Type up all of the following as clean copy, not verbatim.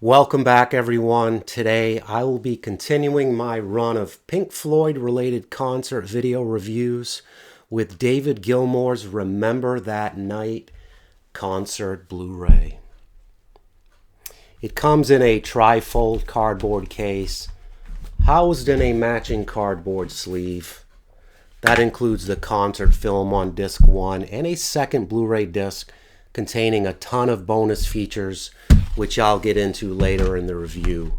Welcome back, everyone. Today I will be continuing my run of Pink Floyd related concert video reviews with David Gilmour's Remember That Night concert Blu-ray. It comes in a tri-fold cardboard case, housed in a matching cardboard sleeve. That includes the concert film on disc 1 and a second Blu-ray disc containing a ton of bonus features, which I'll get into later in the review.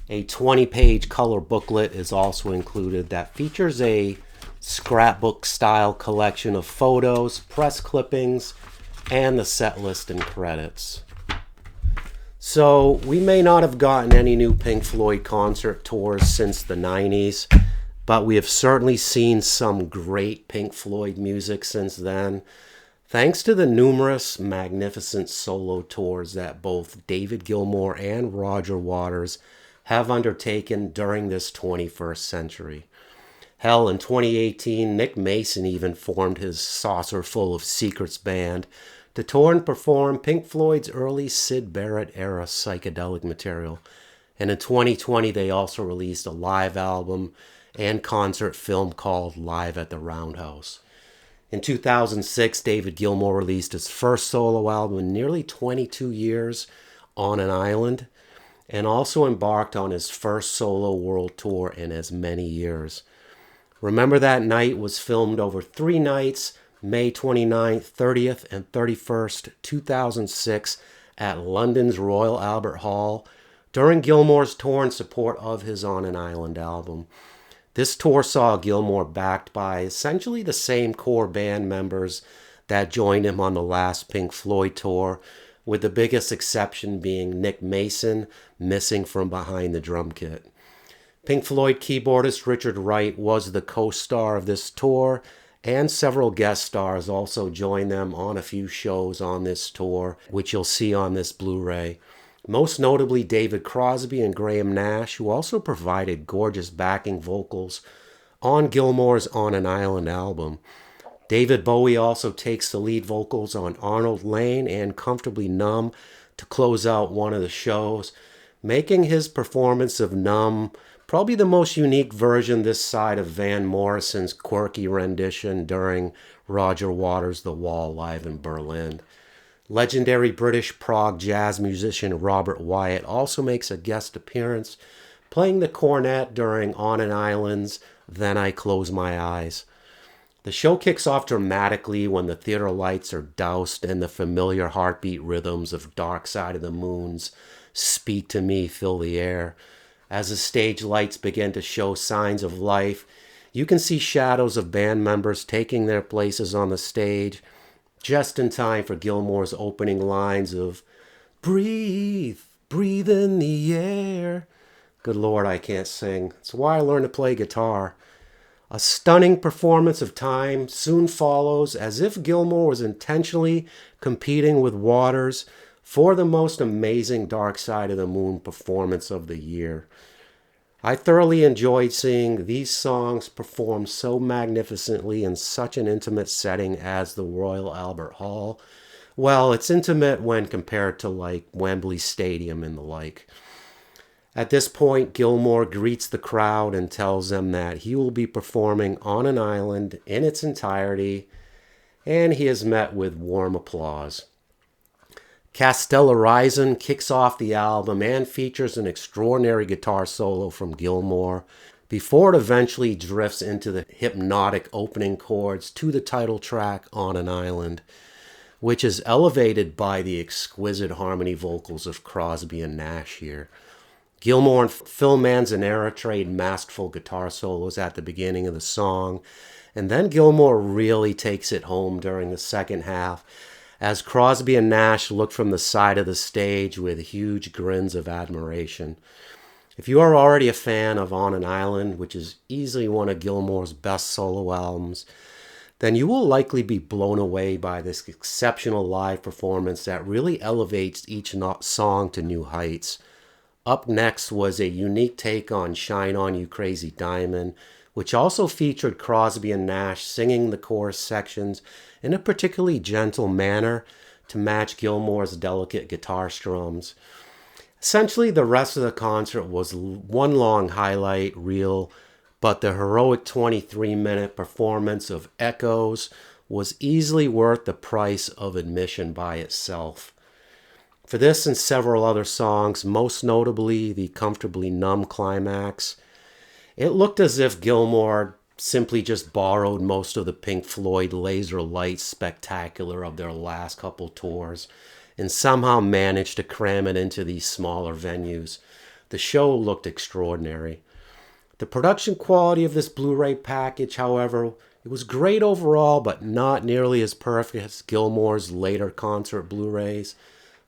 A 20-page color booklet is also included that features a scrapbook-style collection of photos, press clippings, and the set list and credits. So, we may not have gotten any new Pink Floyd concert tours since the 90s, but we have certainly seen some great Pink Floyd music since then, thanks to the numerous magnificent solo tours that both David Gilmour and Roger Waters have undertaken during this 21st century. Hell, in 2018, Nick Mason even formed his Saucerful of Secrets band to tour and perform Pink Floyd's early Syd Barrett-era psychedelic material. And in 2020, they also released a live album and concert film called Live at the Roundhouse. In 2006, David Gilmour released his first solo album in nearly 22 years, On an Island, and also embarked on his first solo world tour in as many years. Remember That Night was filmed over 3 nights, May 29th, 30th, and 31st, 2006, at London's Royal Albert Hall during Gilmour's tour in support of his On an Island album. This tour saw Gilmour backed by essentially the same core band members that joined him on the last Pink Floyd tour, with the biggest exception being Nick Mason missing from behind the drum kit. Pink Floyd keyboardist Richard Wright was the co-star of this tour, and several guest stars also joined them on a few shows on this tour, which you'll see on this Blu-ray. Most notably David Crosby and Graham Nash, who also provided gorgeous backing vocals on Gilmour's On an Island album. David Bowie also takes the lead vocals on Arnold Layne and Comfortably Numb to close out one of the shows, making his performance of Numb probably the most unique version this side of Van Morrison's quirky rendition during Roger Waters' The Wall live in Berlin. Legendary British prog jazz musician Robert Wyatt also makes a guest appearance, playing the cornet during On an Island's Then I Close My Eyes. The show kicks off dramatically when the theater lights are doused and the familiar heartbeat rhythms of Dark Side of the Moon's Speak to Me Fill the Air. As the stage lights begin to show signs of life, you can see shadows of band members taking their places on the stage, just in time for Gilmour's opening lines of "Breathe, breathe in the air." Good Lord, I can't sing. It's why I learned to play guitar. A stunning performance of Time soon follows, as if Gilmour was intentionally competing with Waters for the most amazing Dark Side of the Moon performance of the year. I thoroughly enjoyed seeing these songs performed so magnificently in such an intimate setting as the Royal Albert Hall. Well, it's intimate when compared to like Wembley Stadium and the like. At this point, Gilmour greets the crowd and tells them that he will be performing On an Island in its entirety, and he is met with warm applause. Castella Rising kicks off the album and features an extraordinary guitar solo from Gilmour before it eventually drifts into the hypnotic opening chords to the title track On an Island, which is elevated by the exquisite harmony vocals of Crosby and Nash here. Gilmour and Phil Manzanera trade masterful guitar solos at the beginning of the song, and then Gilmour really takes it home during the second half, as Crosby and Nash look from the side of the stage with huge grins of admiration. If you are already a fan of On an Island, which is easily one of Gilmour's best solo albums, then you will likely be blown away by this exceptional live performance that really elevates each song to new heights. Up next was a unique take on Shine On You Crazy Diamond, which also featured Crosby and Nash singing the chorus sections in a particularly gentle manner to match Gilmour's delicate guitar strums. Essentially, the rest of the concert was one long highlight reel, but the heroic 23-minute performance of Echoes was easily worth the price of admission by itself. For this and several other songs, most notably the Comfortably Numb climax, it looked as if Gilmour simply just borrowed most of the Pink Floyd laser light spectacular of their last couple tours and somehow managed to cram it into these smaller venues. The show looked extraordinary. The production quality of this Blu-ray package, however, it was great overall, but not nearly as perfect as Gilmour's later concert Blu-rays.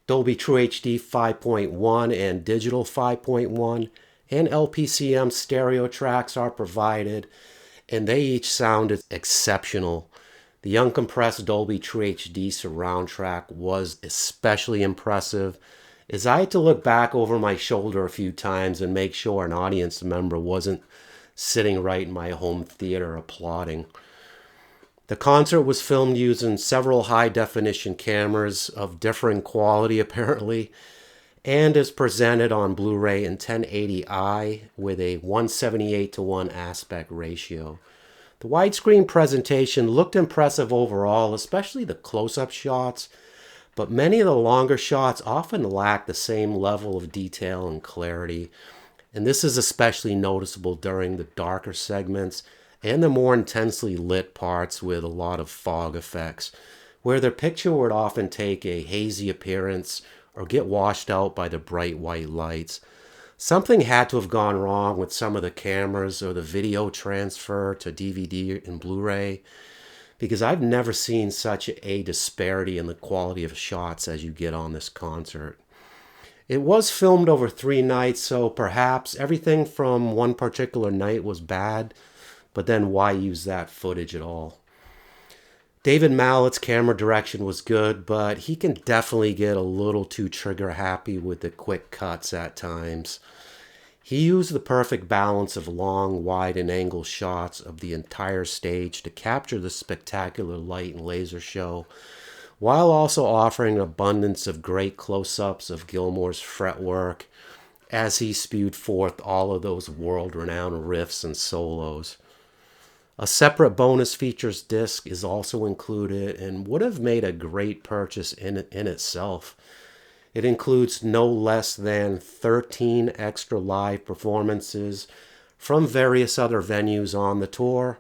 Dolby True HD 5.1 and Digital 5.1 and LPCM stereo tracks are provided, and they each sounded exceptional. The uncompressed Dolby True HD surround track was especially impressive, as I had to look back over my shoulder a few times and make sure an audience member wasn't sitting right in my home theater applauding. The concert was filmed using several high-definition cameras of differing quality, apparently, and is presented on Blu-ray in 1080i with a 178:1 aspect ratio. The widescreen presentation looked impressive overall, especially the close-up shots, but many of the longer shots often lack the same level of detail and clarity, and this is especially noticeable during the darker segments and the more intensely lit parts with a lot of fog effects, where the picture would often take a hazy appearance or get washed out by the bright white lights. Something had to have gone wrong with some of the cameras or the video transfer to DVD and Blu-ray, because I've never seen such a disparity in the quality of shots as you get on this concert. It was filmed over 3 nights, so perhaps everything from one particular night was bad, but then why use that footage at all? David Mallett's camera direction was good, but he can definitely get a little too trigger happy with the quick cuts at times. He used the perfect balance of long, wide, and angle shots of the entire stage to capture the spectacular light and laser show, while also offering an abundance of great close-ups of Gilmour's fretwork as he spewed forth all of those world-renowned riffs and solos. A separate bonus features disc is also included and would have made a great purchase in itself. It includes no less than 13 extra live performances from various other venues on the tour,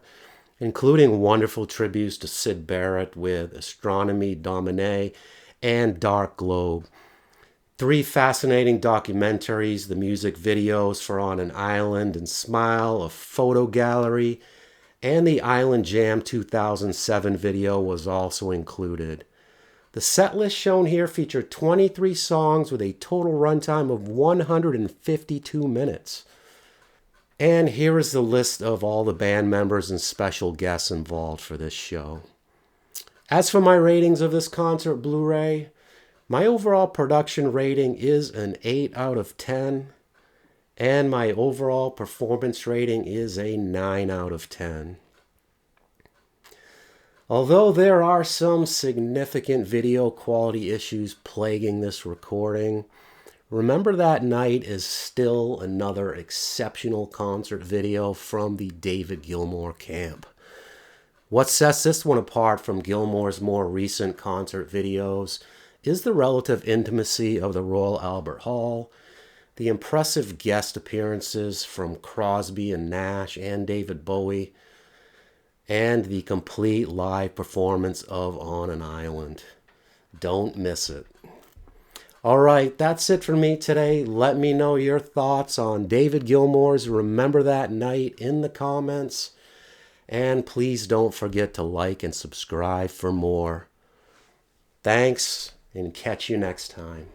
including wonderful tributes to Syd Barrett with Astronomy Domine and Dark Globe. 3 fascinating documentaries, the music videos for On an Island and Smile, a photo gallery, and the Island Jam 2007 video was also included. The set list shown here featured 23 songs with a total runtime of 152 minutes. And here is the list of all the band members and special guests involved for this show. As for my ratings of this concert Blu-ray, my overall production rating is an 8 out of 10. And my overall performance rating is a 9 out of 10. Although there are some significant video quality issues plaguing this recording, Remember That Night is still another exceptional concert video from the David Gilmour camp. What sets this one apart from Gilmour's more recent concert videos is the relative intimacy of the Royal Albert Hall, the impressive guest appearances from Crosby and Nash and David Bowie, and the complete live performance of On an Island. Don't miss it. All right, that's it for me today. Let me know your thoughts on David Gilmour's Remember That Night in the comments. And please don't forget to like and subscribe for more. Thanks, and catch you next time.